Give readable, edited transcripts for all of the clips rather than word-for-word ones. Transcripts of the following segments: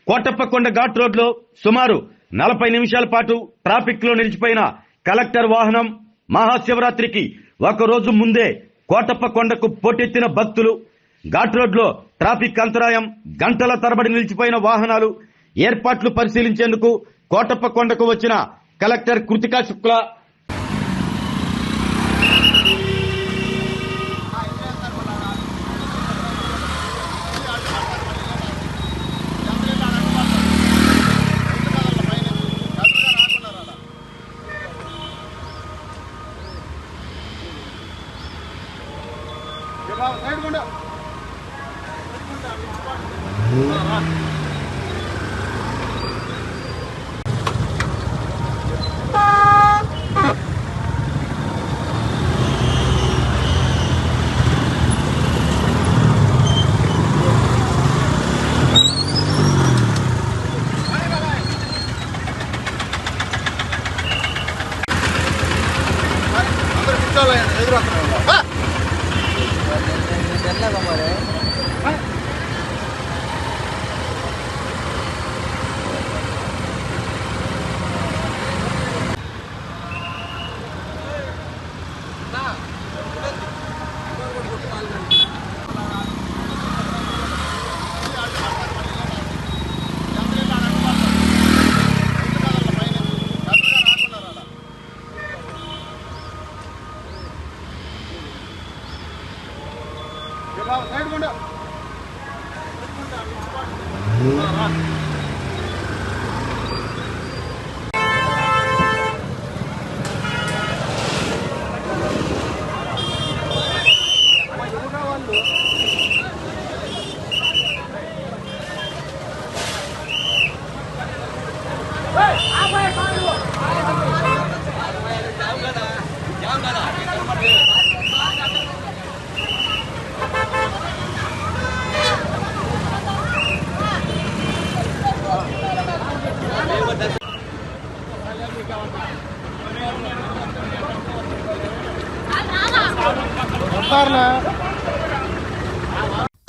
కోటప్పకొండ ఘాట్ రోడ్లో సుమారు 40 నిమిషాల పాటు ట్రాఫిక్ లో నిలిచిపోయిన కలెక్టర్ వాహనం మహాశివరాత్రికి ఒక రోజు ముందే కోటప్పకొండకు పోటెత్తిన భక్తులు, ఘాట్ రోడ్లో ట్రాఫిక్ అంతరాయం, గంటల తరబడి నిలిచిపోయిన వాహనాలు, ఏర్పాట్లు పరిశీలించేందుకు కోటప్పకొండకు వచ్చిన కలెక్టర్ కృతికా శుక్లా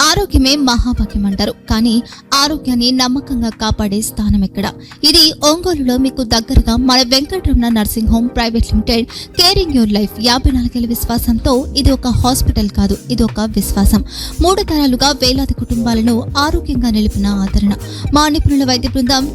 ఆరోగ్యమే మహాభాగ్యం అంటారు. కానీ ఆరోగ్యాన్ని నమ్మకంగా కాపాడే స్థానం ఎక్కడ? ఇది ఒంగోలులో మీకు దగ్గరగా మన Venkataramana nursing home private limited. Caring your life 54 ఏళ్ల విశ్వాసంతో ఇది ఒక హాస్పిటల్ కాదు, ఇది ఒక విశ్వాసం. 3 తరాలుగా వేలాది కుటుంబాలను ఆరోగ్యంగా నిలిపిన ఆదరణ. మా నిపుణుల వైద్య బృందం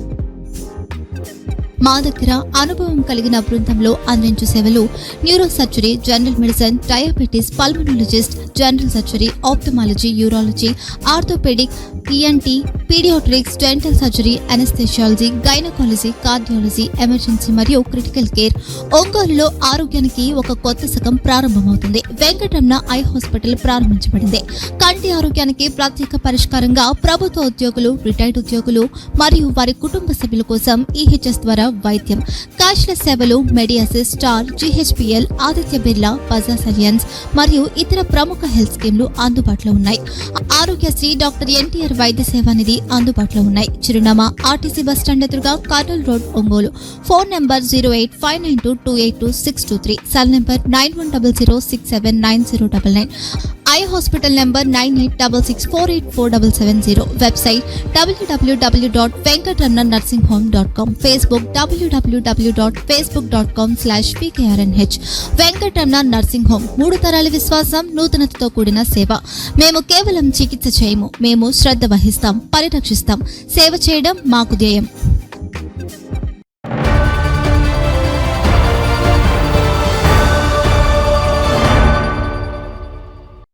మా దగ్గర అనుభవం కలిగిన బృందంలో అందించే సేవలు neuro surgery, general medicine, diabetes, pulmonologist, general surgery, ophthalmology, urology, orthopedic, ENT, pediatrics, dental surgery, anesthesiology, gynaecology, cardiology, emergency మరియు క్రిటికల్ కేర్. ఒంగోలులో ఆరోగ్యానికి ఒక కొత్త శకం ప్రారంభమవుతుంది. వెంకటరమణ ఐ హాస్పిటల్ ప్రారంభించబడింది. కంటి ఆరోగ్యానికి ప్రత్యేక పరిష్కారంగా ప్రభుత్వ ఉద్యోగులు, రిటైర్డ్ ఉద్యోగులు మరియు వారి కుటుంబ సభ్యుల కోసం ఈహెచ్ఎస్ ద్వారా వైద్యం, క్యాష్లెస్ సేవలు, మెడియాసిస్, స్టార్, జీహెచ్పీఎల్, ఆదిత్య బిర్లా, బజాజ్ అలియన్స్ మరియు ఇతర ప్రముఖ హెల్త్ స్కీమ్లు అందుబాటులో ఉన్నాయి. ఆరోగ్యశ్రీ, డాక్టర్ ఎన్టీఆర్ వైద్య సేవా నిధి అందుబాటులో ఉన్నాయి. చిరునామా ఆర్టీసీ బస్టాండ్ ఎదురుగా, Kurnool road, Ongole. Phone number 08592282623, cell number 9100679099. Eye hospital number 9866484770. Website www.venkatramanarsinghome.com. Facebook www.facebook.com/pkrnh. Venkataramana nursing home 3 తరాల విశ్వాసం, నూతనతతో కూడిన సేవ. మేము కేవలం చికిత్స చేయము, మేము శ్రద్ధ వహిస్తాం, పరిరక్షిస్తాం. సేవ చేయడం మాకు ధ్యేయం.